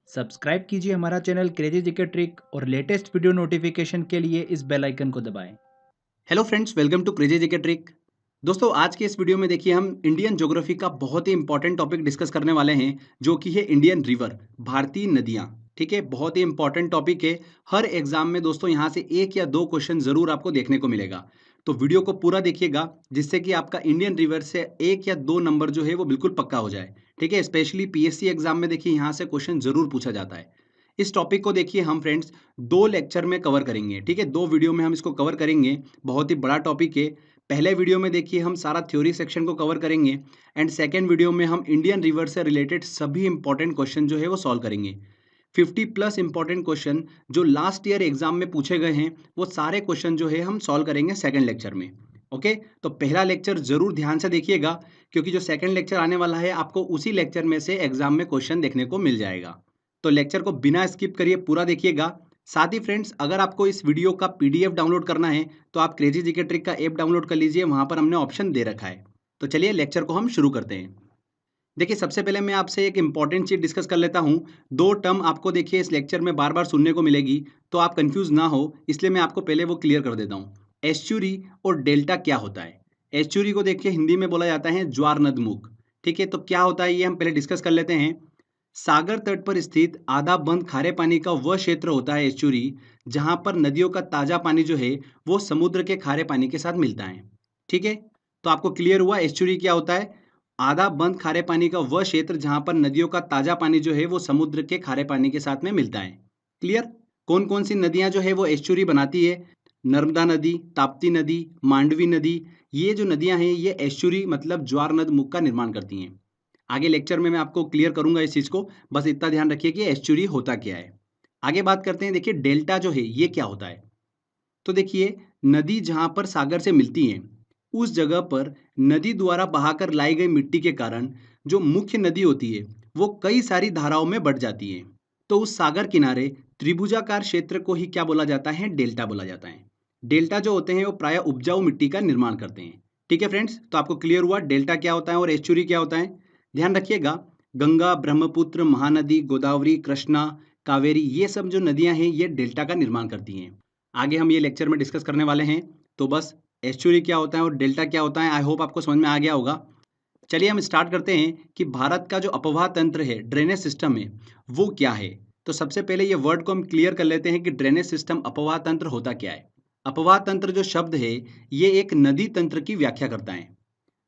Subscribe कीजिए हमारा channel crazy GK trick और लेटेस्ट वीडियो नोटिफिकेशन के लिए इस बेल आइकन को दबाएं। Hello friends, welcome to crazy GK trick. दोस्तों, आज के इस वीडियो में देखिए हम इंडियन ज्योग्राफी का बहुत ही इंपॉर्टेंट टॉपिक डिस्कस करने वाले हैं, जो कि है इंडियन रिवर, भारतीय नदियां। ठीक है, बहुत ही इंपॉर्टेंट टॉपिक है। हर एग्जाम में दोस्तों यहाँ से एक या दो क्वेश्चन जरूर आपको देखने को मिलेगा। तो वीडियो को पूरा देखिएगा, जिससे कि आपका इंडियन रिवर से एक या दो नंबर जो है वो बिल्कुल पक्का हो जाए। ठीक है, स्पेशली पीएससी एग्जाम में देखिए यहाँ से क्वेश्चन जरूर पूछा जाता है। इस टॉपिक को देखिए हम फ्रेंड्स दो लेक्चर में कवर करेंगे। ठीक है, दो वीडियो में हम इसको कवर करेंगे। बहुत ही बड़ा टॉपिक है। पहले वीडियो में देखिए हम सारा थ्योरी सेक्शन को कवर करेंगे, एंड सेकेंड वीडियो में हम इंडियन रिवर से रिलेटेड सभी इंपॉर्टेंट क्वेश्चन जो है वो सॉल्व करेंगे। 50+ इंपॉर्टेंट क्वेश्चन जो लास्ट ईयर एग्जाम में पूछे गए हैं, वो सारे क्वेश्चन जो है हम सॉल्व करेंगे सेकेंड लेक्चर में। ओके, तो पहला लेक्चर जरूर ध्यान से देखिएगा, क्योंकि जो सेकेंड लेक्चर आने वाला है आपको उसी लेक्चर में से एग्जाम में क्वेश्चन देखने को मिल जाएगा। तो लेक्चर को बिना स्किप करिए पूरा देखिएगा। साथ ही फ्रेंड्स, अगर आपको इस वीडियो का पीडीएफ डाउनलोड करना है तो आप क्रेजी जीके ट्रिक का ऐप डाउनलोड कर लीजिए, वहां पर हमने ऑप्शन दे रखा है। तो चलिए लेक्चर को हम शुरू करते हैं। देखिए, सबसे पहले मैं आपसे एक इंपॉर्टेंट चीज डिस्कस कर लेता हूं। दो टर्म आपको देखिए इस लेक्चर में बार बार सुनने को मिलेगी, तो आप कंफ्यूज ना हो, इसलिए मैं आपको पहले वो क्लियर कर देता हूं। एस्चुरी और डेल्टा क्या होता है। एस्चुरी को देखिए हिंदी में बोला जाता है ज्वार नदमुख। ठीक है, तो क्या होता है ये हम पहले डिस्कस कर लेते हैं। सागर तट पर स्थित आधा बंद खारे पानी का वह क्षेत्र होता है एस्चुरी, जहां पर नदियों का ताजा पानी जो है वो समुद्र के खारे पानी के साथ मिलता है। ठीक है, तो आपको क्लियर हुआ एस्चुरी क्या होता है। आधा बंद खारे पानी का वह क्षेत्र जहां पर नदियों का ताजा पानी जो है वो समुद्र के खारे पानी के साथ में मिलता है। क्लियर। कौन कौन सी नदियां जो है वो एस्चुरी बनाती है। नर्मदा नदी, ताप्ती नदी, मांडवी नदी, ये जो नदियां हैं ये एस्चुरी मतलब ज्वार नद मुख का निर्माण करती हैं। आगे लेक्चर में मैं आपको क्लियर करूंगा इस चीज को, बस इतना ध्यान रखिए कि एस्चुरी होता क्या है। आगे बात करते हैं। देखिए, डेल्टा जो है ये क्या होता है। तो देखिए, नदी जहां पर सागर से मिलती है, उस जगह पर नदी द्वारा बहाकर लाई गई मिट्टी के कारण जो मुख्य नदी होती है वो कई सारी धाराओं में बढ़ जाती है। तो उस सागर किनारे त्रिभुजाकार क्षेत्र को ही क्या बोला जाता है, डेल्टा बोला जाता है। डेल्टा जो होते हैं वो प्राय उपजाऊ मिट्टी का निर्माण करते हैं। ठीक है फ्रेंड्स, तो आपको क्लियर हुआ डेल्टा क्या होता है और एस्चुरी क्या होता है। ध्यान रखिएगा, गंगा, ब्रह्मपुत्र, महानदी, गोदावरी, कृष्णा, कावेरी, ये सब जो नदियां हैं ये डेल्टा का निर्माण करती हैं। आगे हम ये लेक्चर में डिस्कस करने वाले हैं। तो बस एस्चुरी क्या होता है और डेल्टा क्या होता है, आई होप आपको समझ में आ गया होगा। चलिए हम स्टार्ट करते हैं कि भारत का जो अपवाह तंत्र है, ड्रेनेज सिस्टम है, वो क्या है। तो सबसे पहले ये वर्ड को हम क्लियर कर लेते हैं कि ड्रेनेज सिस्टम, अपवाह तंत्र होता क्या है। अपवाह तंत्र जो शब्द है ये एक नदी तंत्र की व्याख्या करता है,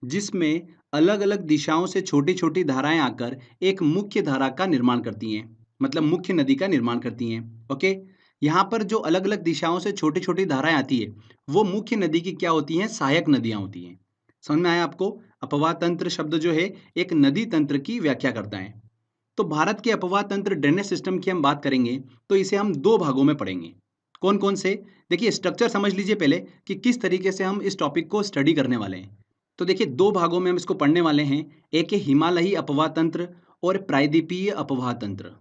जिसमें अलग अलग दिशाओं से छोटी छोटी धाराएं आकर एक मुख्य धारा का निर्माण करती हैं, मतलब मुख्य नदी का निर्माण करती हैं। ओके, यहाँ पर जो अलग अलग दिशाओं से छोटी छोटी धाराएं आती है वो मुख्य नदी की क्या होती हैं, सहायक नदियां होती हैं। समझ में आया आपको। अपवाह तंत्र शब्द जो है एक नदी तंत्र की व्याख्या करता है। तो भारत के अपवाह तंत्र ड्रेनेज सिस्टम की हम बात करेंगे तो इसे हम दो भागों में पढ़ेंगे। कौन कौन से। देखिए, स्ट्रक्चर समझ लीजिए पहले कि किस तरीके से हम इस टॉपिक को स्टडी करने वाले हैं। तो देखिए, दो भागों में हम इसको पढ़ने वाले हैं। एक है हिमालयी अपवाह तंत्र और प्रायद्वीपीय अपवाह तंत्र।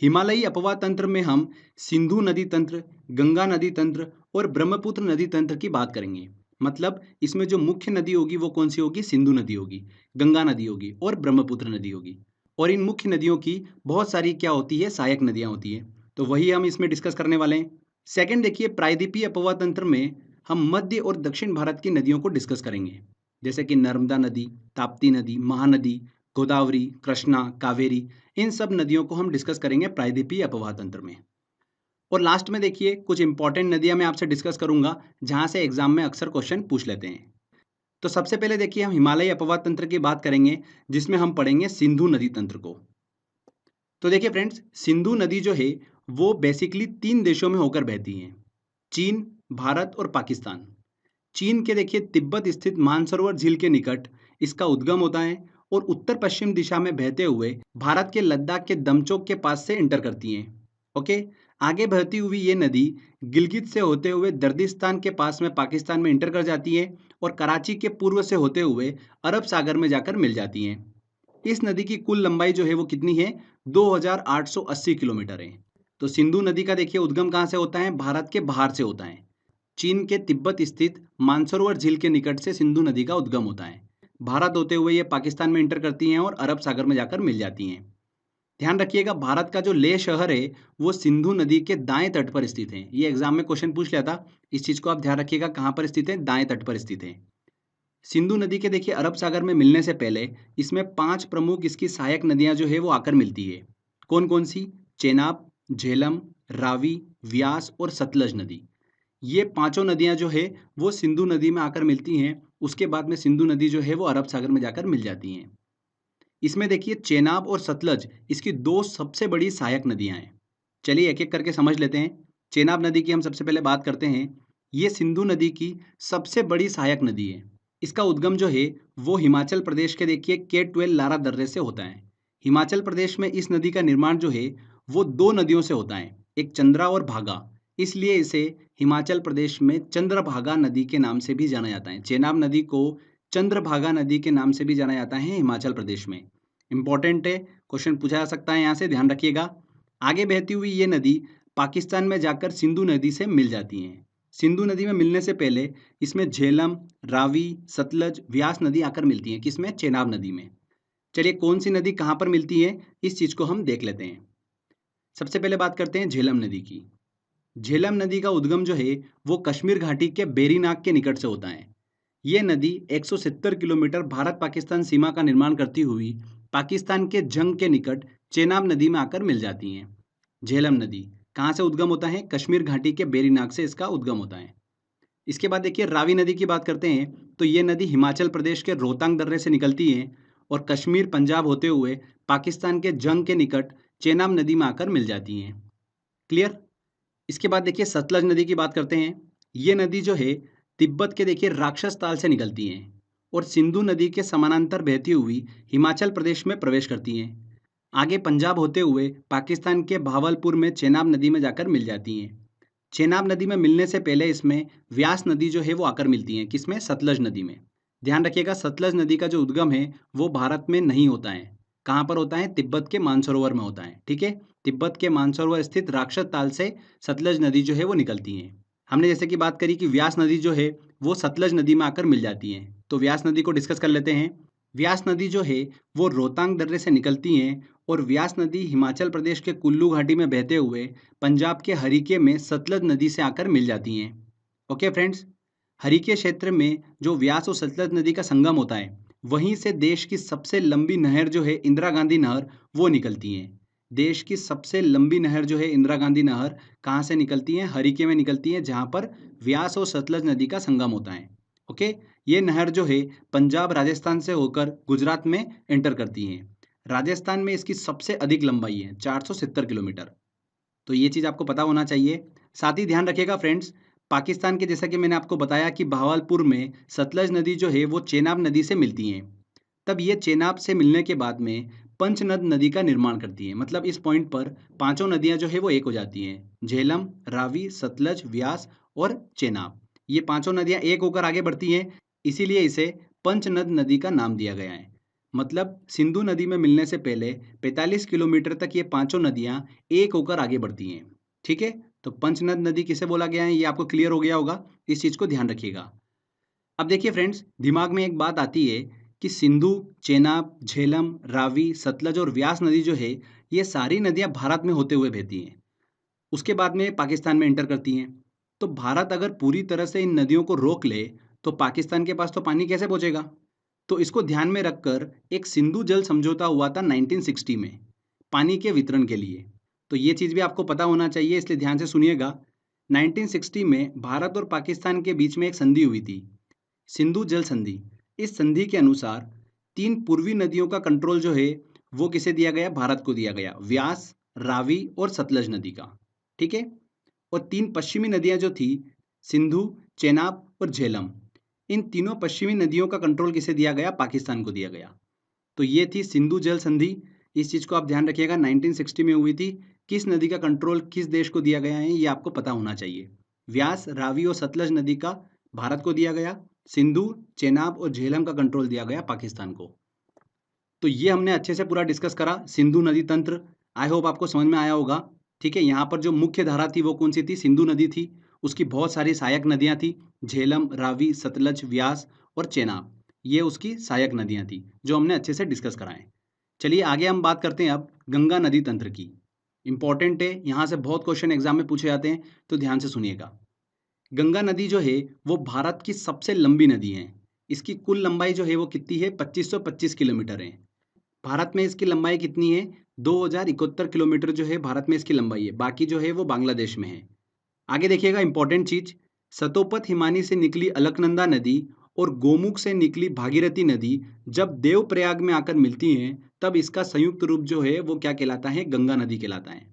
हिमालयी अपवाह तंत्र में हम सिंधु नदी तंत्र, गंगा नदी तंत्र और ब्रह्मपुत्र नदी तंत्र की बात करेंगे। मतलब इसमें जो मुख्य नदी होगी वो कौन सी होगी, सिंधु नदी होगी, गंगा नदी होगी और ब्रह्मपुत्र नदी होगी। और इन मुख्य नदियों की बहुत सारी क्या होती है, सहायक नदियां होती है। तो वही हम इसमें डिस्कस करने वाले हैं। सेकंड देखिए, प्रायद्वीपीय अपवाह तंत्र में हम मध्य और दक्षिण भारत की नदियों को डिस्कस करेंगे, जैसे कि नर्मदा नदी, ताप्ती नदी, महानदी, गोदावरी, कृष्णा, कावेरी, इन सब नदियों को हम डिस्कस करेंगे प्रायद्वीपीय अपवाह तंत्र में। और लास्ट में देखिए कुछ इंपॉर्टेंट नदियां मैं आपसे डिस्कस करूंगा, जहां से एग्जाम में अक्सर क्वेश्चन पूछ लेते हैं। तो सबसे पहले देखिए हम हिमालयी अपवाह तंत्र की बात करेंगे, जिसमें हम पढ़ेंगे सिंधु नदी तंत्र को। तो देखिए फ्रेंड्स, सिंधु नदी जो है वो बेसिकली तीन देशों में होकर बहती है, चीन, भारत और पाकिस्तान। चीन के देखिए तिब्बत स्थित मानसरोवर झील के निकट इसका उद्गम होता है और उत्तर पश्चिम दिशा में बहते हुए भारत के लद्दाख के दमचोक के पास से इंटर करती हैं। ओके, आगे बहती हुई ये नदी गिलगित से होते हुए दर्दिस्तान के पास में पाकिस्तान में इंटर कर जाती है और कराची के पूर्व से होते हुए अरब सागर में जाकर मिल जाती हैं। इस नदी की कुल लंबाई जो है वो कितनी है, 2880 किलोमीटर है। तो सिंधु नदी का देखिए उद्गम कहाँ से होता है, भारत के बाहर से होता है। चीन के तिब्बत स्थित मानसरोवर झील के निकट से सिंधु नदी का उद्गम होता है। भारत होते हुए ये पाकिस्तान में इंटर करती हैं और अरब सागर में जाकर मिल जाती हैं। ध्यान रखिएगा, भारत का जो लेह शहर है वो सिंधु नदी के दाएं तट पर स्थित है। ये एग्जाम में क्वेश्चन पूछ लिया था, इस चीज को आप ध्यान रखिएगा, कहाँ पर स्थित है, दाएं तट पर स्थित है। सिंधु नदी के देखिए अरब सागर में मिलने से पहले इसमें 5 प्रमुख इसकी सहायक नदियां जो है वो आकर मिलती है। कौन कौन सी? चेनाब, झेलम, रावी, व्यास और सतलज नदी। ये पांचों नदियां जो है वो सिंधु नदी में आकर मिलती हैं। उसके बाद में सिंधु नदी जो है वो अरब सागर में जाकर मिल जाती हैं। इसमें देखिए चेनाब और सतलज इसकी दो सबसे बड़ी सहायक नदियां हैं। चलिए एक एक करके समझ लेते हैं। चेनाब नदी की हम सबसे पहले बात करते हैं। ये सिंधु नदी की सबसे बड़ी सहायक नदी है। इसका उद्गम जो है वो हिमाचल प्रदेश के देखिए K12 लारा दर्रे से होता है। हिमाचल प्रदेश में इस नदी का निर्माण जो है वो दो नदियों से होता है, एक चंद्रा और भागा। इसलिए इसे हिमाचल प्रदेश में चंद्रभागा नदी के नाम से भी जाना जाता है। चेनाब नदी को चंद्रभागा नदी के नाम से भी जाना जाता है हिमाचल प्रदेश में। इंपॉर्टेंट है, क्वेश्चन पूछा जा सकता है यहाँ से, ध्यान रखिएगा। आगे बहती हुई ये नदी पाकिस्तान में जाकर सिंधु नदी से मिल जाती हैं। सिंधु नदी में मिलने से पहले इसमें झेलम, रावी, सतलज, व्यास नदी आकर मिलती हैं। किसमें? चेनाब नदी में। चलिए कौन सी नदी कहाँ पर मिलती है इस चीज को हम देख लेते हैं। सबसे पहले बात करते हैं झेलम नदी की। झेलम नदी का उद्गम जो है वो कश्मीर घाटी के बेरीनाग के निकट से होता है। ये नदी 170 किलोमीटर भारत पाकिस्तान सीमा का निर्माण करती हुई पाकिस्तान के जंग के निकट चेनाब नदी में आकर मिल जाती हैं। झेलम नदी कहाँ से उद्गम होता है? कश्मीर घाटी के बेरीनाग से इसका उद्गम होता है। इसके बाद देखिए रावी नदी की बात करते हैं तो ये नदी हिमाचल प्रदेश के रोहतांग दर्रे से निकलती है और कश्मीर पंजाब होते हुए पाकिस्तान के जंग के निकट चेनाब नदी में आकर मिल जाती हैं। क्लियर? इसके बाद देखिए सतलज नदी की बात करते हैं। ये नदी जो है तिब्बत के देखिए राक्षस ताल से निकलती हैं और सिंधु नदी के समानांतर बहती हुई हिमाचल प्रदेश में प्रवेश करती हैं। आगे पंजाब होते हुए पाकिस्तान के भावलपुर में चेनाब नदी में जाकर मिल जाती हैं। चेनाब नदी में मिलने से पहले इसमें व्यास नदी जो है वो आकर मिलती है। किसमें? सतलज नदी में। ध्यान रखिएगा, सतलज नदी का जो उद्गम है वो भारत में नहीं होता है। कहाँ पर होता है? तिब्बत के मानसरोवर में होता है। ठीक है, तिब्बत के मानसरोवर स्थित राक्षस ताल से सतलज नदी जो है वो निकलती है। हमने जैसे कि बात करी कि व्यास नदी जो है वो सतलज नदी में आकर मिल जाती है, तो व्यास नदी को डिस्कस कर लेते हैं। व्यास नदी जो है वो रोहतांग दर्रे से निकलती हैं और व्यास नदी हिमाचल प्रदेश के कुल्लू घाटी में बहते हुए पंजाब के हरीके में सतलज नदी से आकर मिल जाती हैं। ओके फ्रेंड्स, हरीके क्षेत्र में जो व्यास और सतलज नदी का संगम होता है वहीं से देश की सबसे लंबी नहर जो है इंदिरा गांधी नहर वो निकलती है। देश की सबसे लंबी नहर जो है इंदिरा गांधी नहर कहाँ से निकलती है? हरीके में निकलती है, जहाँ पर व्यास और सतलज नदी का संगम होता है। ओके, ये नहर जो है पंजाब राजस्थान से होकर गुजरात में एंटर करती है। राजस्थान में इसकी सबसे अधिक लंबाई है 470 किलोमीटर। तो ये चीज़ आपको पता होना चाहिए। साथ ही ध्यान रखिएगा फ्रेंड्स, पाकिस्तान के जैसा कि मैंने आपको बताया कि बहावलपुर में सतलज नदी जो है वो चेनाब नदी से मिलती हैं। तब ये चेनाब से मिलने के बाद में पंचनद नदी का निर्माण करती है। मतलब इस पॉइंट पर पांचों नदियां जो है वो एक हो जाती हैं। झेलम, रावी, सतलज, व्यास और चेनाब, ये पांचों नदियां एक होकर आगे बढ़ती हैं, इसीलिए इसे पंचनद नदी का नाम दिया गया है। मतलब सिंधु नदी में मिलने से पहले 45 किलोमीटर तक ये पांचों नदियां एक होकर आगे बढ़ती हैं। ठीक है, तो पंचनद नदी किसे बोला गया है ये आपको क्लियर हो गया होगा, इस चीज को ध्यान रखिएगा। अब देखिए फ्रेंड्स, दिमाग में एक बात आती है कि सिंधु, चेनाब, झेलम, रावी, सतलज और व्यास नदी जो है ये सारी नदियां भारत में होते हुए बहती हैं, उसके बाद में पाकिस्तान में एंटर करती हैं। तो भारत अगर पूरी तरह से इन नदियों को रोक ले तो पाकिस्तान के पास तो पानी कैसे पहुंचेगा? तो इसको ध्यान में रखकर एक सिंधु जल समझौता हुआ था 1960 में पानी के वितरण के लिए। तो ये चीज़ भी आपको पता होना चाहिए, इसलिए ध्यान से सुनिएगा। 1960 में भारत और पाकिस्तान के बीच में एक संधि हुई थी, सिंधु जल संधि। इस संधि के अनुसार 3 पूर्वी नदियों का कंट्रोल जो है वो किसे दिया गया? भारत को दिया गया, व्यास, रावी और सतलज नदी का। ठीक है, और 3 पश्चिमी नदियां जो थी, सिंधु, चेनाब और झेलम, इन तीनों पश्चिमी नदियों का कंट्रोल किसे दिया गया? पाकिस्तान को दिया गया। तो ये थी सिंधु जल संधि। इस चीज को आप ध्यान रखिएगा, 1960 में हुई थी। किस नदी का कंट्रोल किस देश को दिया गया है ये आपको पता होना चाहिए। व्यास, रावी और सतलज नदी का भारत को दिया गया, सिंधु, चेनाब और झेलम का कंट्रोल दिया गया पाकिस्तान को। तो ये हमने अच्छे से पूरा डिस्कस करा सिंधु नदी तंत्र। आई होप आपको समझ में आया होगा। ठीक है, यहाँ पर जो मुख्य धारा थी वो कौन सी थी? सिंधु नदी थी। उसकी बहुत सारी सहायक नदियाँ थी, झेलम, रावी, सतलज, व्यास और चेनाब, ये उसकी सहायक नदियाँ थी जो हमने अच्छे से डिस्कस कराएं। चलिए आगे हम बात करते हैं अब गंगा नदी तंत्र की। इंपॉर्टेंट है, यहाँ से बहुत क्वेश्चन एग्जाम में पूछे जाते हैं, तो ध्यान से सुनिएगा। गंगा नदी जो है वो भारत की सबसे लंबी नदी है। इसकी कुल लंबाई जो है वो कितनी है, 2525 किलोमीटर है। भारत में इसकी लंबाई कितनी है, 2071 किलोमीटर जो है भारत में इसकी लंबाई है। बाकी जो है वो बांग्लादेश में है। आगे देखिएगा इंपॉर्टेंट चीज, सतोपथ हिमानी से निकली अलकनंदा नदी और गोमुख से निकली भागीरथी नदी जब देवप्रयाग में आकर मिलती हैं, तब इसका संयुक्त रूप जो है वो क्या कहलाता है, गंगा नदी कहलाता है।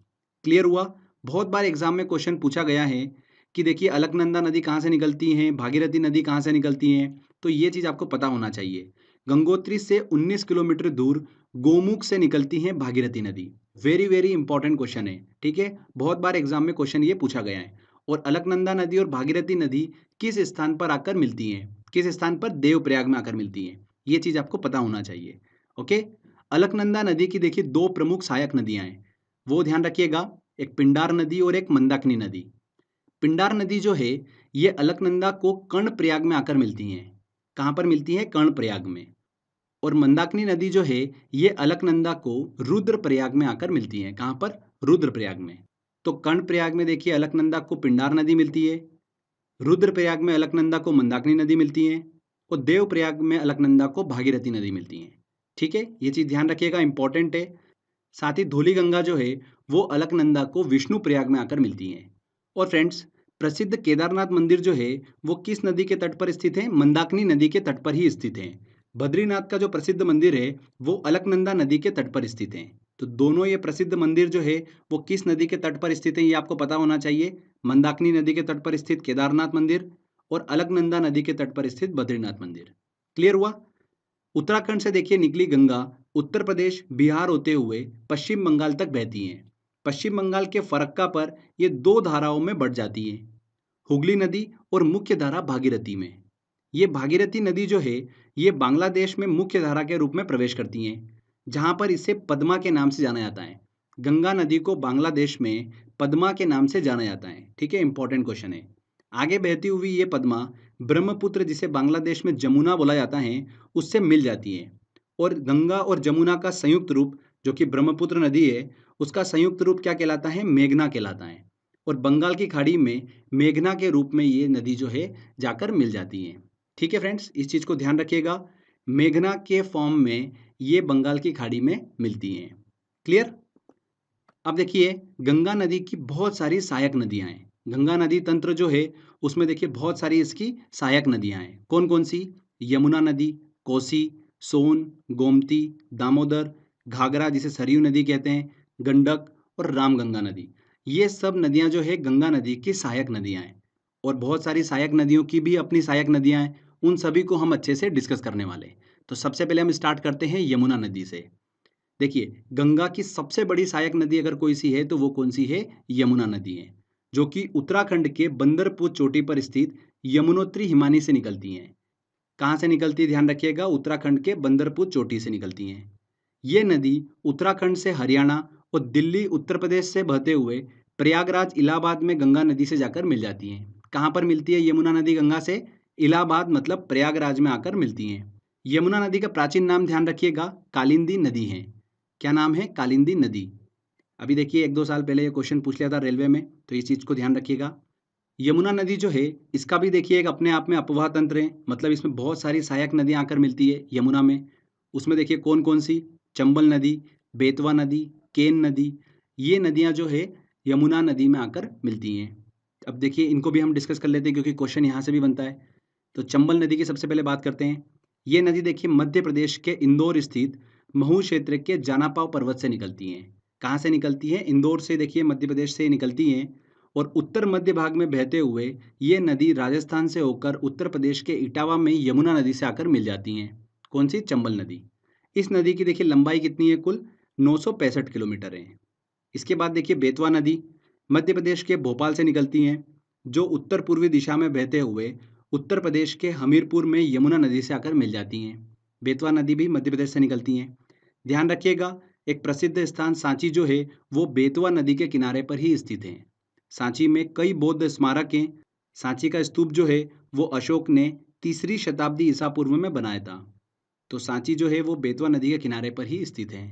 क्लियर हुआ। बहुत बार एग्जाम में क्वेश्चन पूछा गया है कि देखिए अलकनंदा नदी कहाँ से निकलती है, भागीरथी नदी कहाँ से निकलती है, तो ये चीज आपको पता होना चाहिए। गंगोत्री से 19 किलोमीटर दूर गोमुख से निकलती है भागीरथी नदी। वेरी वेरी इंपॉर्टेंट क्वेश्चन है, ठीक है। बहुत बार एग्जाम में क्वेश्चन ये पूछा गया है। और अलकनंदा नदी और भागीरथी नदी किस स्थान पर आकर मिलती हैं, किस स्थान पर, देवप्रयाग में आकर मिलती हैं। ये चीज आपको पता होना चाहिए। ओके। अलकनंदा नदी की देखिए दो प्रमुख सहायक नदियां हैं, वो ध्यान रखिएगा, एक पिंडार नदी और एक मंदाकिनी नदी। पिंडार नदी जो है ये अलकनंदा को कर्णप्रयाग में आकर मिलती हैं। कहाँ पर मिलती है, कर्णप्रयाग में। और मंदाकिनी नदी जो है ये अलकनंदा को रुद्रप्रयाग में आकर मिलती है। कहाँ पर, रुद्रप्रयाग में। तो कर्णप्रयाग में देखिए अलकनंदा को पिंडार नदी मिलती है, रुद्रप्रयाग में अलकनंदा को मंदाकिनी नदी मिलती है, और देवप्रयाग में अलकनंदा को भागीरथी नदी मिलती है। ठीक है, ये चीज ध्यान रखिएगा, इंपॉर्टेंट है। साथ ही धौलीगंगा जो है वो अलकनंदा को विष्णु प्रयाग में आकर मिलती है। और फ्रेंड्स, प्रसिद्ध केदारनाथ मंदिर जो है वो किस नदी के तट पर स्थित है, मंदाकिनी नदी के तट पर ही स्थित है। बद्रीनाथ का जो प्रसिद्ध मंदिर है वो अलकनंदा नदी के तट पर स्थित है। तो दोनों ये प्रसिद्ध मंदिर जो है वो किस नदी के तट पर स्थित है, ये आपको पता होना चाहिए। मंदाकिनी नदी के तट पर स्थित केदारनाथ मंदिर और अलकनंदा नदी के तट पर स्थित बद्रीनाथ मंदिर। क्लियर हुआ। उत्तराखंड से देखिए निकली गंगा उत्तर प्रदेश बिहार होते हुए पश्चिम बंगाल तक बहती हैं। पश्चिम बंगाल के फरक्का पर ये दो धाराओं में बढ़ जाती है, हुगली नदी और मुख्य धारा भागीरथी में। ये भागीरथी नदी जो है ये बांग्लादेश में मुख्य धारा के रूप में प्रवेश करती हैं, जहां पर इसे पद्मा के नाम से जाना जाता है। गंगा नदी को बांग्लादेश में पद्मा के नाम से जाना जाता है। ठीक है, इंपॉर्टेंट क्वेश्चन है। आगे बहती हुई ये पद्मा ब्रह्मपुत्र, जिसे बांग्लादेश में जमुना बोला जाता है, उससे मिल जाती है। और गंगा और जमुना का संयुक्त रूप जो कि ब्रह्मपुत्र नदी है, उसका संयुक्त रूप क्या कहलाता है, मेघना कहलाता है। और बंगाल की खाड़ी में मेघना के रूप में ये नदी जो है जाकर मिल जाती है। ठीक है फ्रेंड्स, इस चीज को ध्यान रखिएगा, मेघना के फॉर्म में ये बंगाल की खाड़ी में मिलती हैं। क्लियर। अब देखिए गंगा नदी की बहुत सारी सहायक नदियां हैं। गंगा नदी तंत्र जो है उसमें देखिए बहुत सारी इसकी सहायक नदियां हैं। कौन कौन सी, यमुना नदी, कोसी, सोन, गोमती, दामोदर, घाघरा जिसे सरयू नदी कहते हैं, गंडक और रामगंगा नदी। ये सब नदियां जो है गंगा नदी की सहायक नदियां हैं। और बहुत सारी सहायक नदियों की भी अपनी सहायक नदियां हैं, उन सभी को हम अच्छे से डिस्कस करने वाले हैं। तो सबसे पहले हम स्टार्ट करते हैं यमुना नदी से। देखिए गंगा की सबसे बड़ी सहायक नदी अगर कोई सी है तो वो कौन सी है, यमुना नदी है, जो कि उत्तराखंड के बंदरपुर चोटी पर स्थित यमुनोत्री हिमानी से निकलती हैं। कहाँ से निकलती है, ध्यान रखिएगा, उत्तराखंड के बंदरपुर चोटी से निकलती हैं। ये नदी उत्तराखंड से हरियाणा और दिल्ली उत्तर प्रदेश से बहते हुए प्रयागराज इलाहाबाद में गंगा नदी से जाकर मिल जाती हैं। कहाँ पर मिलती है यमुना नदी गंगा से, इलाहाबाद मतलब प्रयागराज में आकर मिलती हैं। यमुना नदी का प्राचीन नाम ध्यान रखिएगा, कालिंदी नदी है। क्या नाम है, कालिंदी नदी। अभी देखिए 1-2 साल पहले ये क्वेश्चन पूछ लिया था रेलवे में, तो इस चीज को ध्यान रखिएगा। यमुना नदी जो है इसका भी देखिए एक अपने आप में अपवाह तंत्र है, मतलब इसमें बहुत सारी सहायक नदियां आकर मिलती है यमुना में। उसमें देखिए कौन कौन सी, चंबल नदी, बेतवा नदी, केन नदी, ये नदियां जो है यमुना नदी में आकर मिलती हैं। अब देखिए इनको भी हम डिस्कस कर लेते हैं क्योंकि क्वेश्चन यहाँ से भी बनता है। तो चंबल नदी की सबसे पहले बात करते हैं। ये नदी देखिए मध्य प्रदेश के इंदौर स्थित महू क्षेत्र के जानापाव पर्वत से निकलती हैं। कहाँ से निकलती है, इंदौर से, देखिए मध्य प्रदेश से निकलती हैं। और उत्तर मध्य भाग में बहते हुए ये नदी राजस्थान से होकर उत्तर प्रदेश के इटावा में यमुना नदी से आकर मिल जाती हैं। कौन सी, चंबल नदी। इस नदी की देखिए लंबाई कितनी है, कुल 965 किलोमीटर है। इसके बाद देखिए बेतवा नदी मध्य प्रदेश के भोपाल से निकलती हैं, जो उत्तर पूर्वी दिशा में बहते हुए उत्तर प्रदेश के हमीरपुर में यमुना नदी से आकर मिल जाती हैं। बेतवा नदी भी मध्य प्रदेश से निकलती हैं। ध्यान रखिएगा, एक प्रसिद्ध स्थान सांची जो है वो बेतवा नदी के किनारे पर ही स्थित है। सांची में कई बौद्ध स्मारक हैं। सांची का स्तूप जो है वो अशोक ने 3री शताब्दी ईसा पूर्व में बनाया था। तो सांची जो है वो बेतवा नदी के किनारे पर ही स्थित है।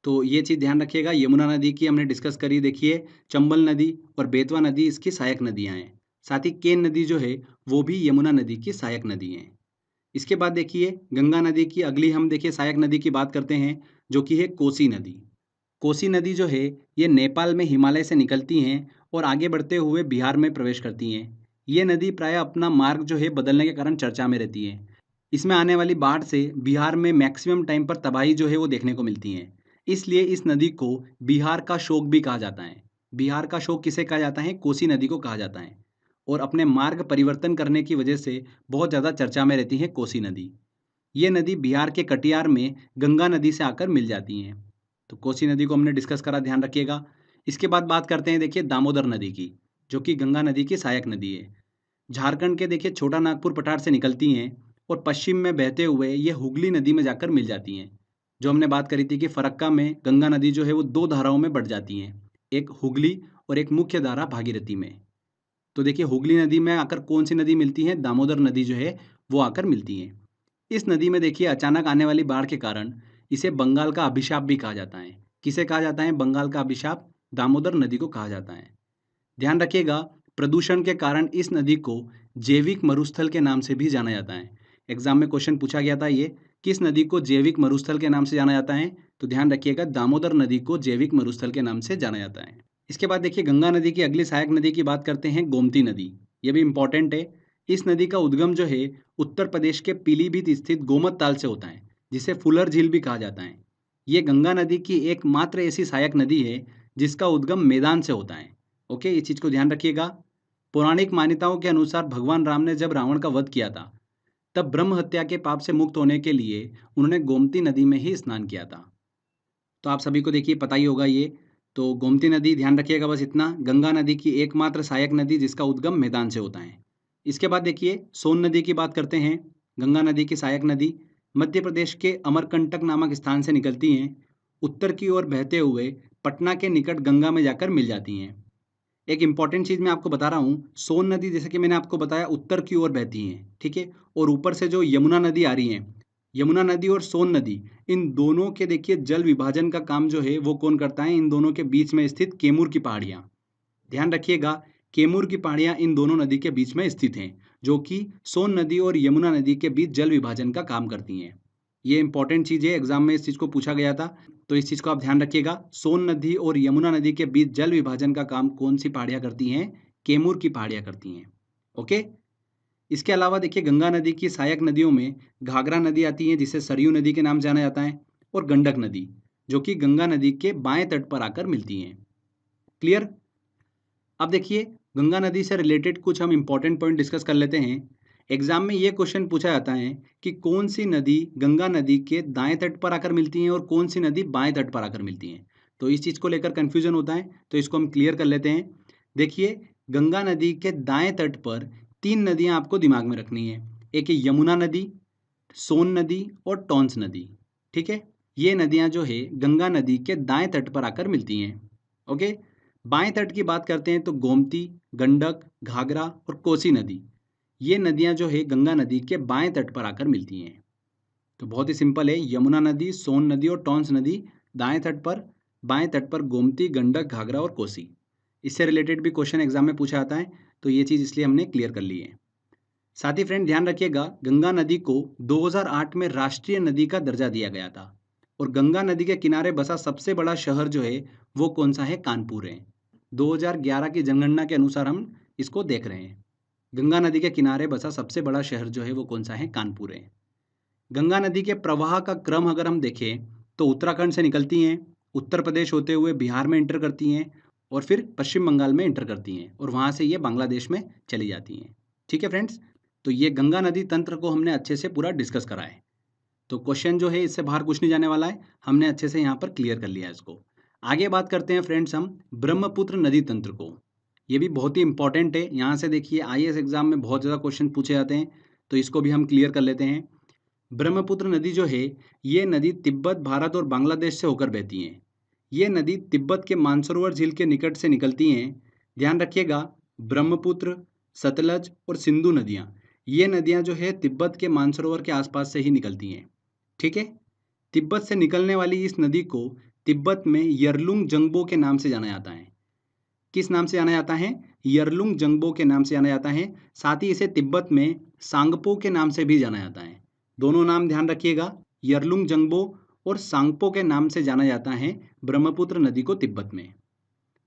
तो ये चीज़ ध्यान रखिएगा। यमुना नदी की हमने डिस्कस करी, देखिए चंबल नदी और बेतवा नदी इसकी सहायक नदियाँ हैं। साथ ही केन नदी जो है वो भी यमुना नदी की सहायक नदी है। इसके बाद देखिए गंगा नदी की अगली हम देखिए सहायक नदी की बात करते हैं, जो कि है कोसी नदी। कोसी नदी जो है ये नेपाल में हिमालय से निकलती हैं और आगे बढ़ते हुए बिहार में प्रवेश करती हैं। ये नदी प्रायः अपना मार्ग जो है बदलने के कारण चर्चा में रहती है। इसमें आने वाली बाढ़ से बिहार में मैक्सिमम टाइम पर तबाही जो है वो देखने को मिलती है। इसलिए इस नदी को बिहार का शोक भी कहा जाता है। बिहार का शोक किसे कहा जाता है? कोसी नदी को कहा जाता है। और अपने मार्ग परिवर्तन करने की वजह से बहुत ज़्यादा चर्चा में रहती है कोसी नदी। ये नदी बिहार के कटिहार में गंगा नदी से आकर मिल जाती हैं। तो कोसी नदी को हमने डिस्कस करा, ध्यान रखिएगा। इसके बाद बात करते हैं देखिए दामोदर नदी की, जो कि गंगा नदी की सहायक नदी है। झारखंड के देखिए छोटा नागपुर पठार से निकलती हैं और पश्चिम में बहते हुए ये हुगली नदी में जाकर मिल जाती हैं। जो हमने बात करी थी कि फरक्का में गंगा नदी जो है वो दो धाराओं में बढ़ जाती हैं, एक हुगली और एक मुख्य धारा भागीरथी में। तो देखिए हुगली नदी में आकर कौन सी नदी मिलती है? दामोदर नदी जो है वो आकर मिलती है। इस नदी में देखिए अचानक आने वाली बाढ़ के कारण इसे बंगाल का अभिशाप भी कहा जाता है। किसे कहा जाता है बंगाल का अभिशाप? दामोदर नदी को कहा जाता है। ध्यान रखिएगा, प्रदूषण के कारण इस नदी को जैविक मरुस्थल के नाम से भी जाना जाता है। एग्जाम में क्वेश्चन पूछा गया था ये, किस नदी को जैविक मरुस्थल के नाम से जाना जाता है? तो ध्यान रखिएगा, दामोदर नदी को जैविक मरुस्थल के नाम से जाना जाता है। इसके बाद देखिए गंगा नदी की अगली सहायक नदी की बात करते हैं, गोमती नदी। ये भी इंपॉर्टेंट है। इस नदी का उद्गम जो है उत्तर प्रदेश के पीलीभीत स्थित गोमत ताल से होता है, जिसे फुलर झील भी कहा जाता है। ये गंगा नदी की एकमात्र ऐसी सहायक नदी है जिसका उद्गम मैदान से होता है। ओके, इस चीज़ को ध्यान रखिएगा। पौराणिक मान्यताओं के अनुसार भगवान राम ने जब रावण का वध किया था, तब ब्रह्म हत्या के पाप से मुक्त होने के लिए उन्होंने गोमती नदी में ही स्नान किया था। तो आप सभी को देखिए पता ही होगा ये। तो गोमती नदी ध्यान रखिएगा, बस इतना। गंगा नदी की एकमात्र सहायक नदी जिसका उद्गम मैदान से होता है। इसके बाद देखिए सोन नदी की बात करते हैं। गंगा नदी की सहायक नदी मध्य प्रदेश के अमरकंटक नामक स्थान से निकलती हैं, उत्तर की ओर बहते हुए पटना के निकट गंगा में जाकर मिल जाती हैं। एक इंपॉर्टेंट चीज़ मैं आपको बता रहा हूँ, सोन नदी जैसे कि मैंने आपको बताया उत्तर की ओर बहती हैं, ठीक है। और ऊपर से जो यमुना नदी आ रही है, यमुना नदी और सोन नदी, इन दोनों के देखिए जल विभाजन का काम जो है वो कौन करता है? इन दोनों के बीच में स्थित कैमूर की पहाड़ियाँ। ध्यान रखिएगा, कैमूर की पहाड़ियाँ इन दोनों नदी के बीच में स्थित हैं, जो कि सोन नदी और यमुना नदी के बीच जल विभाजन का काम करती हैं। ये इंपॉर्टेंट चीज़ है, एग्जाम में इस चीज़ को पूछा गया था, तो इस चीज़ को आप ध्यान रखिएगा। सोन नदी और यमुना नदी के बीच जल विभाजन का काम कौन सी पहाड़ियाँ करती हैं? कैमूर की पहाड़ियाँ करती हैं। ओके। इसके अलावा देखिए गंगा नदी की सहायक नदियों में घाघरा नदी आती है, जिसे सरयू नदी के नाम जाना जाता है, और गंडक नदी, जो कि गंगा नदी के बाएं तट पर आकर मिलती हैं। क्लियर? अब देखिए गंगा नदी से रिलेटेड कुछ हम इंपॉर्टेंट पॉइंट डिस्कस कर लेते हैं। एग्जाम में ये क्वेश्चन पूछा जाता है कि कौन सी नदी गंगा नदी के दाएं तट पर आकर मिलती है और कौन सी नदी बाएं तट पर आकर मिलती है। तो इस चीज़ को लेकर कन्फ्यूजन होता है, तो इसको हम क्लियर कर लेते हैं। देखिए गंगा नदी के दाएं तट पर तीन नदियां आपको दिमाग में रखनी है। एक है यमुना नदी, सोन नदी और टॉन्स नदी, ठीक है। ये नदियां जो है गंगा नदी के दाएं तट पर आकर मिलती हैं। ओके। बाएं तट की बात करते हैं तो गोमती, गंडक, घाघरा और कोसी नदी, ये नदियां जो है गंगा नदी के बाएं तट पर आकर मिलती हैं। तो बहुत ही सिंपल है, यमुना नदी, सोन नदी और टॉन्स नदी दाएं तट पर, बाएं तट पर गोमती, गंडक, घाघरा और कोसी। इससे रिलेटेड भी क्वेश्चन एग्जाम में पूछा जाता है, तो ये चीज़ इसलिए हमने क्लियर कर ली है। साथ ही फ्रेंड ध्यान रखिएगा, गंगा नदी को 2008 में राष्ट्रीय नदी का दर्जा दिया गया था, और गंगा नदी के किनारे बसा सबसे बड़ा शहर जो है वो कौन सा है? कानपुर है। 2011 की जनगणना के अनुसार हम इसको देख रहे हैं। गंगा नदी के किनारे बसा सबसे बड़ा शहर जो है वो कौन सा है? कानपुर है। गंगा नदी के प्रवाह का क्रम अगर हम देखें तो उत्तराखंड से निकलती हैं, उत्तर प्रदेश होते हुए बिहार में इंटर करती हैं, और फिर पश्चिम बंगाल में इंटर करती हैं, और वहाँ से ये बांग्लादेश में चली जाती हैं। ठीक है फ्रेंड्स, तो ये गंगा नदी तंत्र को हमने अच्छे से पूरा डिस्कस करा है। तो क्वेश्चन जो है इससे बाहर कुछ नहीं जाने वाला है, हमने अच्छे से यहाँ पर क्लियर कर लिया है इसको। आगे बात करते हैं फ्रेंड्स हम ब्रह्मपुत्र नदी तंत्र को। ये भी बहुत ही इंपॉर्टेंट है, यहाँ से देखिए आईएएस एग्जाम में बहुत ज़्यादा क्वेश्चन पूछे जाते हैं, तो इसको भी हम क्लियर कर लेते हैं। ब्रह्मपुत्र नदी जो है ये नदी तिब्बत, भारत और बांग्लादेश से होकर बहती हैं। ये नदी तिब्बत के मानसरोवर झील के निकट से निकलती हैं। ध्यान रखिएगा, ब्रह्मपुत्र, सतलज और सिंधु नदियाँ, ये नदियाँ जो है तिब्बत के मानसरोवर के आसपास से ही निकलती हैं। ठीक है। तिब्बत से निकलने वाली इस नदी को तिब्बत में यरलुंग जंगबो के नाम से जाना जाता है। किस नाम से जाना जाता है? यरलुंग जंगबो के नाम से जाना जाता है। साथ ही इसे तिब्बत में सांगपो के नाम से भी जाना जाता है। दोनों नाम ध्यान रखिएगा, यरलुंग जंगबो और सांगपो के नाम से जाना जाता है ब्रह्मपुत्र नदी को तिब्बत में।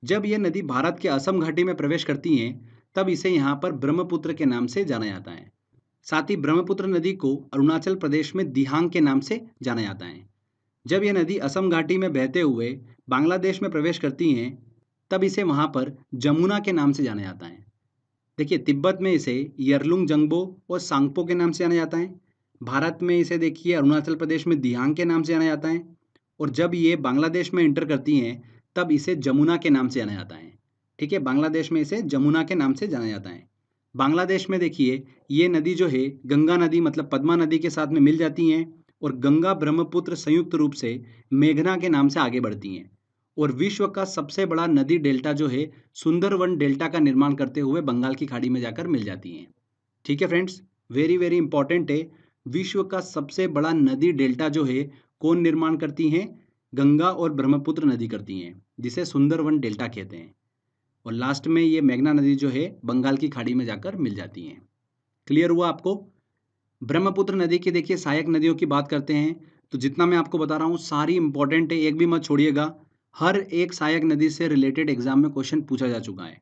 जब यह नदी भारत के असम घाटी में प्रवेश करती हैं, तब इसे यहाँ पर ब्रह्मपुत्र के नाम से जाना जाता है। साथ ही ब्रह्मपुत्र नदी को अरुणाचल प्रदेश में दिहांग के नाम से जाना जाता है। जब यह नदी असम घाटी में बहते हुए बांग्लादेश में प्रवेश करती हैं, तब इसे वहाँ पर जमुना के नाम से जाना जाता है। देखिए, तिब्बत में इसे यरलुंग जंगबो और सांगपो के नाम से जाना जाता है। भारत में इसे देखिए अरुणाचल प्रदेश में दिहांग के नाम से जाना जाता है। और जब ये बांग्लादेश में एंटर करती हैं, तब इसे जमुना के नाम से जाना जाता है। ठीक है, बांग्लादेश में इसे जमुना के नाम से जाना जाता है। बांग्लादेश में देखिए ये नदी जो है गंगा नदी मतलब पद्मा नदी के साथ में मिल जाती हैं और गंगा ब्रह्मपुत्र संयुक्त रूप से मेघना के नाम से आगे बढ़ती हैं और विश्व का सबसे बड़ा नदी डेल्टा जो है सुंदरवन डेल्टा का निर्माण करते हुए बंगाल की खाड़ी में जाकर मिल जाती हैं। ठीक है फ्रेंड्स, वेरी वेरी इंपॉर्टेंट है। विश्व का सबसे बड़ा नदी डेल्टा जो है कौन निर्माण करती हैं? गंगा और ब्रह्मपुत्र नदी करती हैं, जिसे सुंदरवन डेल्टा कहते हैं। और लास्ट में ये मेघना नदी जो है बंगाल की खाड़ी में जाकर मिल जाती हैं। क्लियर हुआ आपको? ब्रह्मपुत्र नदी की देखिए सहायक नदियों की बात करते हैं तो जितना मैं आपको बता रहा हूँ सारी इंपॉर्टेंट है, एक भी मत छोड़िएगा। हर एक सहायक नदी से रिलेटेड एग्जाम में क्वेश्चन पूछा जा चुका है।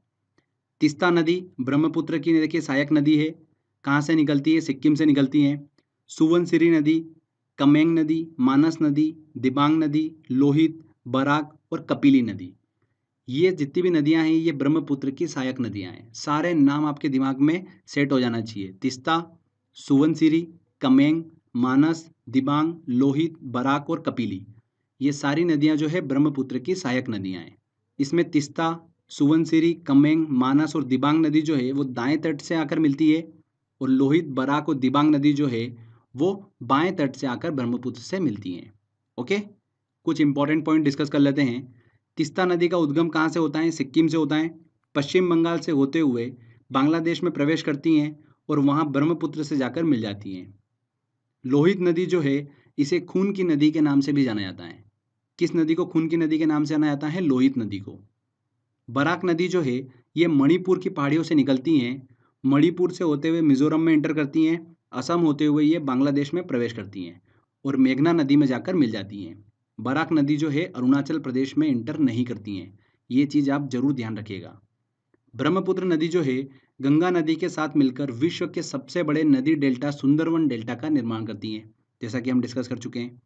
तीस्ता नदी ब्रह्मपुत्र की देखिए सहायक नदी है। कहाँ से निकलती है? सिक्किम से निकलती है। सुवनसिरी नदी, कमेंग नदी, मानस नदी, दिबांग नदी, लोहित, बराक और कपिली नदी, ये जितनी भी नदियां हैं ये ब्रह्मपुत्र की सहायक नदियां हैं। सारे नाम आपके दिमाग में सेट हो जाना चाहिए। तीस्ता, सुवनसिरी, कमेंग, मानस, दिबांग, लोहित, बराक और कपिली, ये सारी नदियां जो है ब्रह्मपुत्र की सहायक नदियां हैं। इसमें तीस्ता, सुवनसिरी, कमेंग, मानस और दिबांग नदी जो है वो दाएं तट से आकर मिलती है और लोहित, बराक और दिबांग नदी जो है वो बाएं तट से आकर ब्रह्मपुत्र से मिलती हैं। ओके, कुछ इंपॉर्टेंट पॉइंट डिस्कस कर लेते हैं। तीस्ता नदी का उद्गम कहाँ से होता है? सिक्किम से होता है। पश्चिम बंगाल से होते हुए बांग्लादेश में प्रवेश करती हैं और वहाँ ब्रह्मपुत्र से जाकर मिल जाती हैं। लोहित नदी जो है इसे खून की नदी के नाम से भी जाना जाता है। किस नदी को खून की नदी के नाम से जाना जाता है? लोहित नदी को। बराक नदी जो है ये मणिपुर की पहाड़ियों से निकलती हैं, मणिपुर से होते हुए मिजोरम में एंटर करती हैं, असम होते हुए ये बांग्लादेश में प्रवेश करती हैं और मेघना नदी में जाकर मिल जाती हैं। बराक नदी जो है अरुणाचल प्रदेश में एंटर नहीं करती हैं, ये चीज़ आप जरूर ध्यान रखिएगा। ब्रह्मपुत्र नदी जो है गंगा नदी के साथ मिलकर विश्व के सबसे बड़े नदी डेल्टा सुंदरवन डेल्टा का निर्माण करती हैं, जैसा कि हम डिस्कस कर चुके हैं।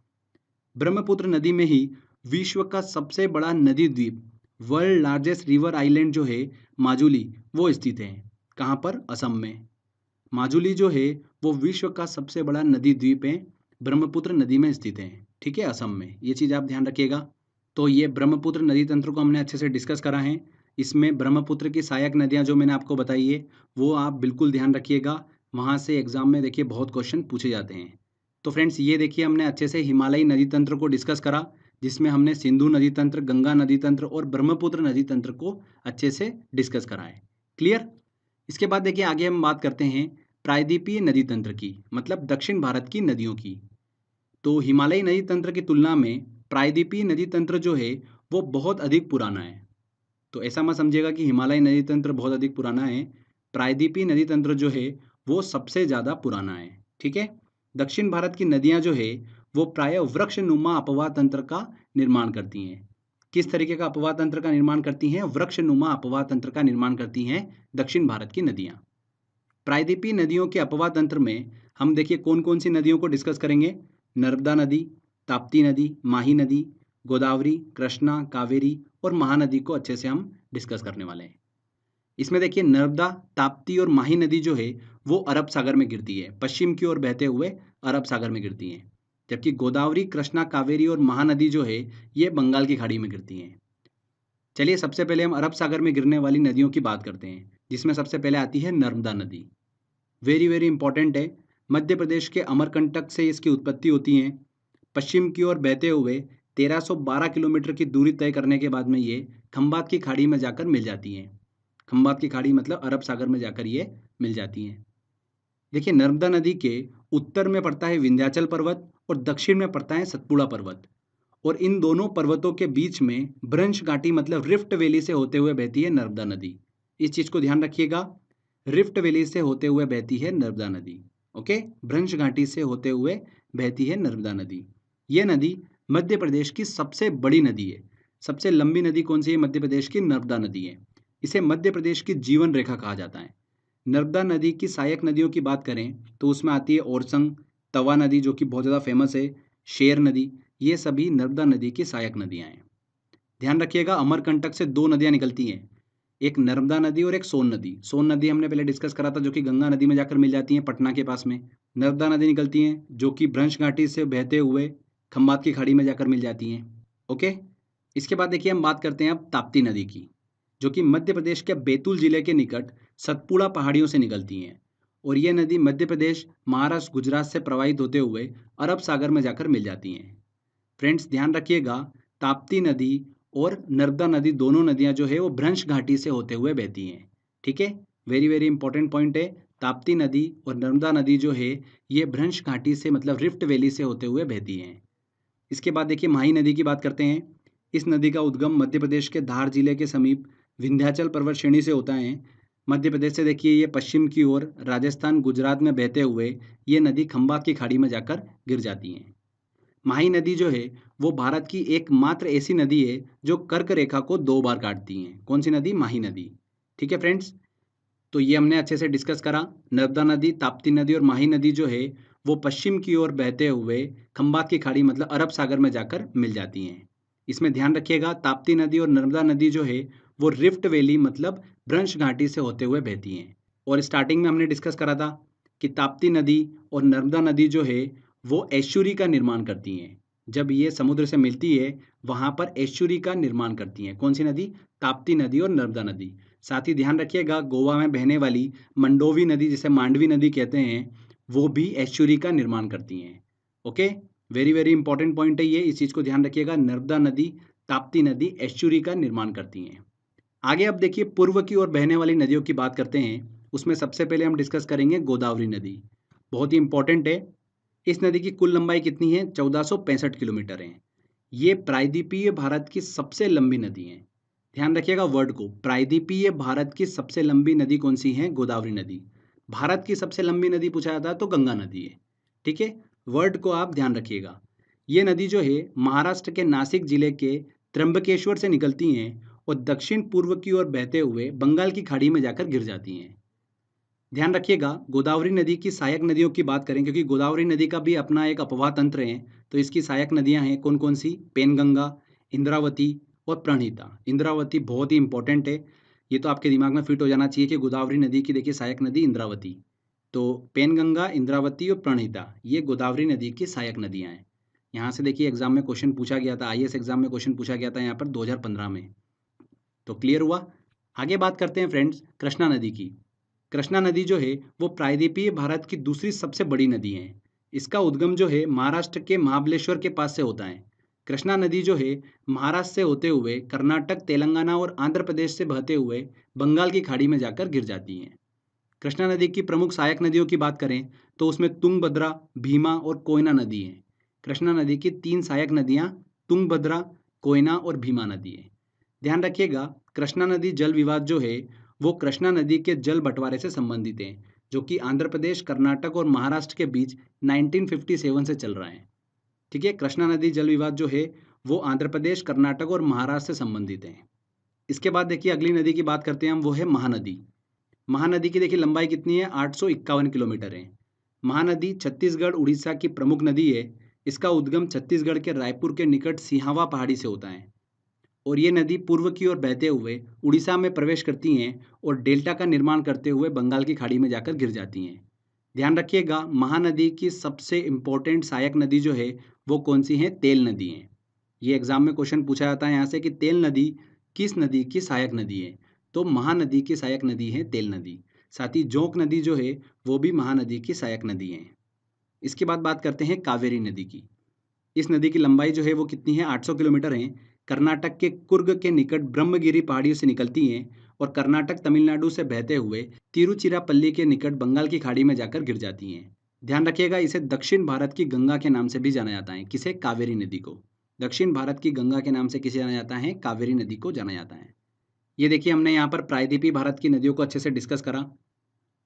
ब्रह्मपुत्र नदी में ही विश्व का सबसे बड़ा नदी द्वीप वर्ल्ड लार्जेस्ट रिवर आइलैंड जो है माजुली वो स्थित है। कहाँ पर? असम में। माजुली जो है वो विश्व का सबसे बड़ा नदी द्वीप है, ब्रह्मपुत्र नदी में स्थित है। ठीक है, असम में। ये चीज़ आप ध्यान रखिएगा। तो ये ब्रह्मपुत्र नदी तंत्र को हमने अच्छे से डिस्कस करा है। इसमें ब्रह्मपुत्र की सहायक नदियाँ जो मैंने आपको बताई है वो आप बिल्कुल ध्यान रखिएगा, वहाँ से एग्जाम में देखिए बहुत क्वेश्चन पूछे जाते हैं। तो फ्रेंड्स ये देखिए हमने अच्छे से हिमालयी नदी तंत्र को डिस्कस करा, जिसमें हमने सिंधु नदी तंत्र, गंगा नदी तंत्र और ब्रह्मपुत्र नदी तंत्र को अच्छे से डिस्कस करा है। क्लियर? इसके बाद देखिए आगे हम बात करते हैं प्रायद्वीपीय नदी तंत्र की, मतलब दक्षिण भारत की नदियों की। तो हिमालयी नदी तंत्र की तुलना में प्रायद्वीपीय नदी तंत्र जो है वो बहुत अधिक पुराना है। तो ऐसा मत समझिएगा कि हिमालयी नदी तंत्र बहुत अधिक पुराना है, प्रायद्वीपीय नदी तंत्र जो है वो सबसे ज़्यादा पुराना है। ठीक है, दक्षिण भारत की नदियाँ जो है वो प्राय वृक्षनुमा अपवाह तंत्र का निर्माण करती हैं। किस तरीके का अपवाह तंत्र का निर्माण करती हैं? वृक्षनुमा अपवाह तंत्र का निर्माण करती हैं दक्षिण भारत की नदियाँ। प्रायद्वीपीय नदियों के अपवाह तंत्र में हम देखिए कौन कौन सी नदियों को डिस्कस करेंगे। नर्मदा नदी, ताप्ती नदी, माही नदी, गोदावरी, कृष्णा, कावेरी और महानदी को अच्छे से हम डिस्कस करने वाले हैं। इसमें देखिए नर्मदा, ताप्ती और माही नदी जो है वो अरब सागर में गिरती है, पश्चिम की ओर बहते हुए अरब सागर में गिरती हैं। जबकि गोदावरी, कृष्णा, कावेरी और महानदी जो है ये बंगाल की खाड़ी में गिरती हैं। चलिए सबसे पहले हम अरब सागर में गिरने वाली नदियों की बात करते हैं, जिसमें सबसे पहले आती है नर्मदा नदी। वेरी वेरी इंपॉर्टेंट है। मध्य प्रदेश के अमरकंटक से इसकी उत्पत्ति होती है। पश्चिम की ओर बहते हुए 1312 किलोमीटर की दूरी तय करने के बाद में ये खंबात की खाड़ी में जाकर मिल जाती हैं। खंबात की खाड़ी मतलब अरब सागर में जाकर ये मिल जाती हैं। देखिए नर्मदा नदी के उत्तर में पड़ता है विंध्याचल पर्वत और दक्षिण में पड़ता है सतपुड़ा पर्वत। और इन दोनों पर्वतों के बीच में भ्रंश घाटी मतलब रिफ्ट वैली से होते हुए बहती है नर्मदा नदी। इस चीज को ध्यान रखिएगा, रिफ्ट वैली से होते हुए बहती है नर्मदा नदी। ओके, भ्रंश घाटी से होते हुए बहती है नर्मदा नदी। ये नदी मध्य प्रदेश की सबसे बड़ी नदी है। सबसे लंबी नदी कौन सी है? मध्य प्रदेश की नर्मदा नदी है। इसे मध्य प्रदेश की जीवन रेखा कहा जाता है। नर्मदा नदी की सहायक नदियों की बात करें तो उसमें आती है ओरसंग, तवा नदी जो कि बहुत ज़्यादा फेमस है, शेर नदी, ये सभी नर्मदा नदी की सहायक नदियां हैं। ध्यान रखिएगा, अमरकंटक से दो नदियां निकलती हैं, एक नर्मदा नदी और एक सोन नदी। सोन नदी हमने पहले डिस्कस करा था जो कि गंगा नदी में जाकर मिल जाती है पटना के पास में। नर्मदा नदी निकलती हैं जो कि भ्रंश घाटी से बहते हुए खंबात की खाड़ी में जाकर मिल जाती हैं। ओके, इसके बाद देखिए हम बात करते हैं अब ताप्ती नदी की, जो कि मध्य प्रदेश के बैतूल जिले के निकट सतपुड़ा पहाड़ियों से निकलती हैं। और ये नदी मध्य प्रदेश, महाराष्ट्र, गुजरात से प्रवाहित होते हुए अरब सागर में जाकर मिल जाती हैं। फ्रेंड्स ध्यान रखिएगा, ताप्ती नदी और नर्मदा नदी दोनों नदियां जो है वो भ्रंश घाटी से होते हुए बहती हैं। ठीक है, वेरी वेरी इंपॉर्टेंट पॉइंट है। ताप्ती नदी और नर्मदा नदी जो है ये भ्रंश घाटी से मतलब रिफ्ट वैली से होते हुए बहती हैं। इसके बाद देखिए माही नदी की बात करते हैं। इस नदी का उद्गम मध्य प्रदेश के धार जिले के समीप विंध्याचल पर्वत श्रेणी से होता है। मध्य प्रदेश से देखिए ये पश्चिम की ओर राजस्थान, गुजरात में बहते हुए ये नदी खंबात की खाड़ी में जाकर गिर जाती हैं। माही नदी जो है वो भारत की एकमात्र ऐसी नदी है जो कर्क रेखा को 2 बार काटती है। कौन सी नदी? माही नदी। ठीक है फ्रेंड्स, तो ये हमने अच्छे से डिस्कस करा। नर्मदा नदी, ताप्ती नदी और माही नदी जो है वो पश्चिम की ओर बहते हुए खंबात की खाड़ी मतलब अरब सागर में जाकर मिल जाती हैं। इसमें ध्यान रखिएगा, ताप्ती नदी और नर्मदा नदी जो है वो रिफ्ट वैली मतलब भ्रंश घाटी से होते हुए बहती हैं। और स्टार्टिंग में हमने डिस्कस करा था कि ताप्ती नदी और नर्मदा नदी जो है वो एस्चुरी का निर्माण करती हैं। जब ये समुद्र से मिलती है वहां पर एस्चुरी का निर्माण करती हैं। कौन सी नदी? ताप्ती नदी और नर्मदा नदी। साथ ही ध्यान रखिएगा, गोवा में बहने वाली मंडोवी नदी जिसे मांडवी नदी कहते हैं वो भी एस्चुरी का निर्माण करती हैं। Okay, very very important point है ये, इस चीज को ध्यान रखिएगा। नर्मदा नदी, ताप्ती नदी एस्चुरी का निर्माण करती हैं। आगे अब देखिए पूर्व की ओर बहने वाली नदियों की बात करते हैं। उसमें सबसे पहले हम डिस्कस करेंगे गोदावरी नदी। बहुत ही इंपॉर्टेंट है। इस नदी की कुल लंबाई कितनी है? 1465 किलोमीटर है। ये प्रायद्वीपीय भारत की सबसे लंबी नदी है। ध्यान रखिएगा वर्ड को, प्रायद्वीपीय भारत की सबसे लंबी नदी कौन सी है? गोदावरी नदी। भारत की सबसे लंबी नदी पूछा जाता है तो गंगा नदी है। ठीक है, वर्ड को आप ध्यान रखिएगा। ये नदी जो है महाराष्ट्र के नासिक जिले के त्र्यंबकेश्वर से निकलती हैं और दक्षिण पूर्व की ओर बहते हुए बंगाल की खाड़ी में जाकर गिर जाती हैं। ध्यान रखिएगा, गोदावरी नदी की सहायक नदियों की बात करें, क्योंकि गोदावरी नदी का भी अपना एक अपवाह तंत्र है, तो इसकी सहायक नदियां हैं कौन कौन सी? पेनगंगा, इंद्रावती और प्रणहिता। इंद्रावती बहुत ही इंपॉर्टेंट है, ये तो आपके दिमाग में फिट हो जाना चाहिए कि गोदावरी नदी की देखिए सहायक नदी इंद्रावती। तो पेनगंगा, इंद्रावती और प्रणहिता ये गोदावरी नदी की सहायक नदियां हैं। यहाँ से देखिए एग्जाम में क्वेश्चन पूछा गया था, आईएएस एग्जाम में क्वेश्चन पूछा गया था यहाँ पर 2015 में। तो क्लियर हुआ। आगे बात करते हैं फ्रेंड्स कृष्णा नदी की। कृष्णा नदी जो है वो प्रायद्वीपीय भारत की दूसरी सबसे बड़ी नदी है। इसका उद्गम जो है महाराष्ट्र के महाबलेश्वर के पास से होता है। कृष्णा नदी जो है महाराष्ट्र से होते हुए कर्नाटक, तेलंगाना और आंध्र प्रदेश से बहते हुए बंगाल की खाड़ी में जाकर गिर जाती हैं। कृष्णा नदी की प्रमुख सहायक नदियों की बात करें तो उसमें तुंगभद्रा, भीमा और कोयना नदी है। कृष्णा नदी की 3 सहायक नदियां तुंगभद्रा, कोयना और भीमा नदी है। ध्यान रखिएगा, कृष्णा नदी जल विवाद जो है वो कृष्णा नदी के जल बंटवारे से संबंधित है, जो कि आंध्र प्रदेश, कर्नाटक और महाराष्ट्र के बीच 1957 से चल रहा है। ठीक है, कृष्णा नदी जल विवाद जो है वो आंध्र प्रदेश, कर्नाटक और महाराष्ट्र से संबंधित है। इसके बाद देखिए अगली नदी की बात करते हैं हम, वो है महानदी। महानदी की देखिए लंबाई कितनी है? 851 किलोमीटर है। महानदी छत्तीसगढ़, उड़ीसा की प्रमुख नदी है। इसका उद्गम छत्तीसगढ़ के रायपुर के निकट सिहावा पहाड़ी से होता है और ये नदी पूर्व की ओर बहते हुए उड़ीसा में प्रवेश करती हैं और डेल्टा का निर्माण करते हुए बंगाल की खाड़ी में जाकर गिर जाती हैं। ध्यान रखिएगा, महानदी की सबसे इंपॉर्टेंट सहायक नदी जो है वो कौन सी है? तेल नदी है। ये एग्जाम में क्वेश्चन पूछा जाता है यहाँ से कि तेल नदी किस नदी की सहायक नदी है? तो महानदी की सहायक नदी है तेल नदी। साथ ही जोंक नदी जो है वो भी महानदी की सहायक नदी है। इसके बाद बात करते हैं कावेरी नदी की। इस नदी की लंबाई जो है वो कितनी है? 800 किलोमीटर है। कर्नाटक के कुर्ग के निकट ब्रह्मगिरी पहाड़ियों से निकलती हैं और कर्नाटक, तमिलनाडु से बहते हुए तिरुचिरापल्ली के निकट बंगाल की खाड़ी में जाकर गिर जाती हैं। ध्यान रखिएगा, इसे दक्षिण भारत की गंगा के नाम से भी जाना जाता है। किसे? कावेरी नदी को। दक्षिण भारत की गंगा के नाम से किसे जाना जाता है? कावेरी नदी को जाना जाता है। ये देखिए, हमने यहाँ पर प्रायद्वीपीय भारत की नदियों को अच्छे से डिस्कस करा।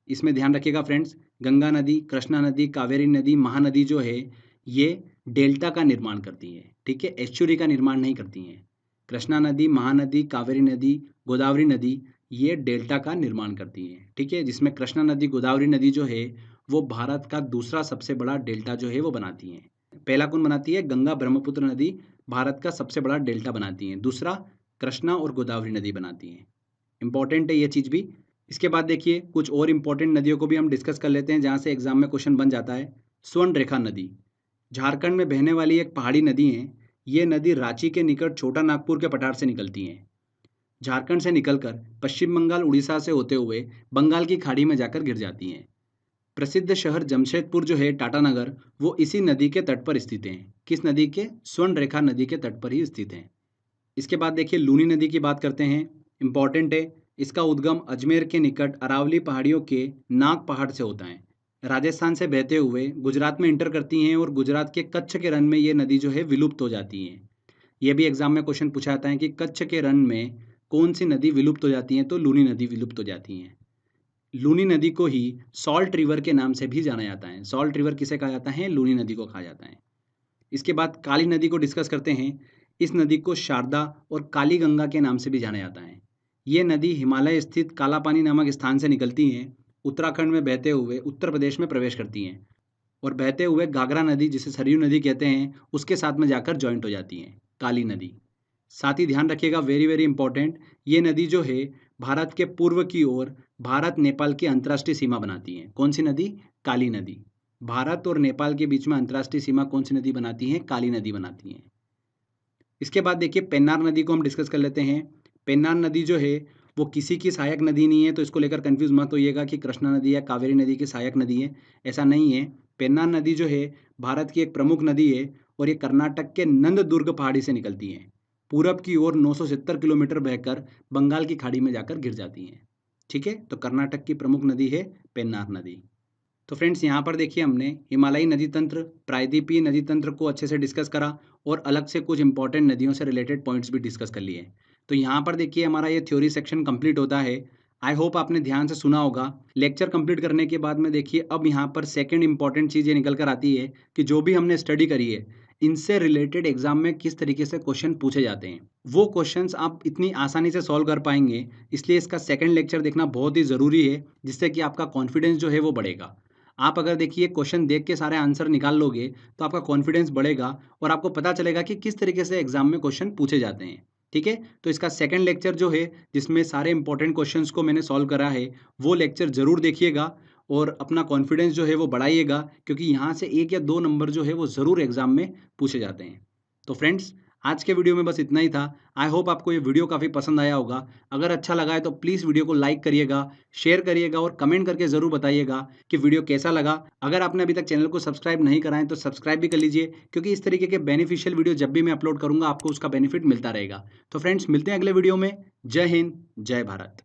इसमें ध्यान रखिएगा फ्रेंड्स, गंगा नदी, कृष्णा नदी, कावेरी नदी, महानदी जो है ये डेल्टा का निर्माण करती है, ठीक है, एस्चुरी का निर्माण नहीं करती हैं। कृष्णा नदी, महानदी, कावेरी नदी, गोदावरी नदी ये डेल्टा का निर्माण करती हैं, ठीक है, जिसमें कृष्णा नदी, गोदावरी नदी जो है वो भारत का दूसरा सबसे बड़ा डेल्टा जो है वो बनाती हैं। पहला कौन बनाती है? गंगा ब्रह्मपुत्र नदी भारत का सबसे बड़ा डेल्टा बनाती हैं। दूसरा कृष्णा और गोदावरी नदी बनाती हैं। इंपॉर्टेंट है ये चीज़ भी। इसके बाद देखिए कुछ और इंपॉर्टेंट नदियों को भी हम डिस्कस कर लेते हैं जहाँ से एग्जाम में क्वेश्चन बन जाता है। स्वर्ण रेखा नदी झारखंड में बहने वाली एक पहाड़ी नदी है। ये नदी रांची के निकट छोटा नागपुर के पठार से निकलती है। झारखंड से निकलकर पश्चिम बंगाल, उड़ीसा से होते हुए बंगाल की खाड़ी में जाकर गिर जाती हैं। प्रसिद्ध शहर जमशेदपुर जो है, टाटानगर, वो इसी नदी के तट पर स्थित हैं। किस नदी के? स्वर्ण रेखा नदी के तट पर ही स्थित हैं। इसके बाद देखिए लूनी नदी की बात करते हैं। इंपॉर्टेंट है, इसका उद्गम अजमेर के निकट अरावली पहाड़ियों के नाग पहाड़ से होता है। राजस्थान से बहते हुए गुजरात में इंटर करती हैं और गुजरात के कच्छ के रण में ये नदी जो है विलुप्त हो जाती है। ये भी एग्जाम में क्वेश्चन पूछा जाता है कि कच्छ के रण में कौन सी नदी विलुप्त हो जाती है? तो लूनी नदी विलुप्त हो जाती है। लूनी नदी को ही सॉल्ट रिवर के नाम से भी जाना जाता है। सॉल्ट रिवर किसे कहा जाता है? लूनी नदी को कहा जाता है। इसके बाद काली नदी को डिस्कस करते हैं। इस नदी को शारदा और काली गंगा के नाम से भी जाना जाता है। ये नदी हिमालय स्थित कालापानी नामक स्थान से निकलती हैं, उत्तराखंड में बहते हुए उत्तर प्रदेश में प्रवेश करती हैं और बहते हुए घाघरा नदी, जिसे सरयू नदी कहते हैं, उसके साथ में जाकर जॉइंट हो जाती हैं, काली नदी। साथ ही ध्यान रखिएगा, वेरी वेरी इंपॉर्टेंट, ये नदी जो है भारत के पूर्व की ओर भारत नेपाल की अंतर्राष्ट्रीय सीमा बनाती है। कौन सी नदी? काली नदी। भारत और नेपाल के बीच में अंतर्राष्ट्रीय सीमा कौन सी नदी बनाती है? काली नदी बनाती है। इसके बाद देखिए पेन्नार नदी को हम डिस्कस कर लेते हैं। पेन्नार नदी जो है वो किसी की सहायक नदी नहीं है, तो इसको लेकर कंफ्यूज मत होइएगा कि कृष्णा नदी या कावेरी नदी की सहायक नदी है, ऐसा नहीं है। पेन्नार नदी जो है भारत की एक प्रमुख नदी है और ये कर्नाटक के नंददुर्ग पहाड़ी से निकलती है। पूरब की ओर 970 किलोमीटर बहकर बंगाल की खाड़ी में जाकर गिर जाती हैं, ठीक है। तो कर्नाटक की प्रमुख नदी है पेन्नार नदी। तो फ्रेंड्स यहाँ पर देखिए हमने हिमालयी नदी तंत्र, प्रायद्वीपीय नदी तंत्र को अच्छे से डिस्कस करा और अलग से कुछ इंपॉर्टेंट नदियों से रिलेटेड पॉइंट्स भी डिस्कस कर लिए। तो यहाँ पर देखिए हमारा ये थ्योरी सेक्शन कंप्लीट होता है। आई होप आपने ध्यान से सुना होगा। लेक्चर कंप्लीट करने के बाद में देखिए अब यहाँ पर सेकंड इंपॉर्टेंट चीज़ ये निकल कर आती है कि जो भी हमने स्टडी करी है इनसे रिलेटेड एग्जाम में किस तरीके से क्वेश्चन पूछे जाते हैं, वो क्वेश्चंस आप इतनी आसानी से सॉल्व कर पाएंगे। इसलिए इसका सेकंड लेक्चर देखना बहुत ही ज़रूरी है, जिससे कि आपका कॉन्फिडेंस जो है वो बढ़ेगा। आप अगर देखिए क्वेश्चन देख के सारे आंसर निकाल लोगे तो आपका कॉन्फिडेंस बढ़ेगा और आपको पता चलेगा कि किस तरीके से एग्जाम में क्वेश्चन पूछे जाते हैं, ठीक है। तो इसका सेकंड लेक्चर जो है जिसमें सारे इंपॉर्टेंट क्वेश्चंस को मैंने सॉल्व करा है, वो लेक्चर जरूर देखिएगा और अपना कॉन्फिडेंस जो है वो बढ़ाइएगा, क्योंकि यहाँ से 1 या 2 नंबर जो है वो ज़रूर एग्जाम में पूछे जाते हैं। तो फ्रेंड्स आज के वीडियो में बस इतना ही था। आई होप आपको ये वीडियो काफ़ी पसंद आया होगा। अगर अच्छा लगा है तो प्लीज़ वीडियो को लाइक करिएगा, शेयर करिएगा और कमेंट करके ज़रूर बताइएगा कि वीडियो कैसा लगा। अगर आपने अभी तक चैनल को सब्सक्राइब नहीं करा है तो सब्सक्राइब भी कर लीजिए, क्योंकि इस तरीके के बेनिफिशियल वीडियो जब भी मैं अपलोड करूँगा आपको उसका बेनिफिट मिलता रहेगा। तो फ्रेंड्स मिलते हैं अगले वीडियो में। जय हिंद, जय भारत।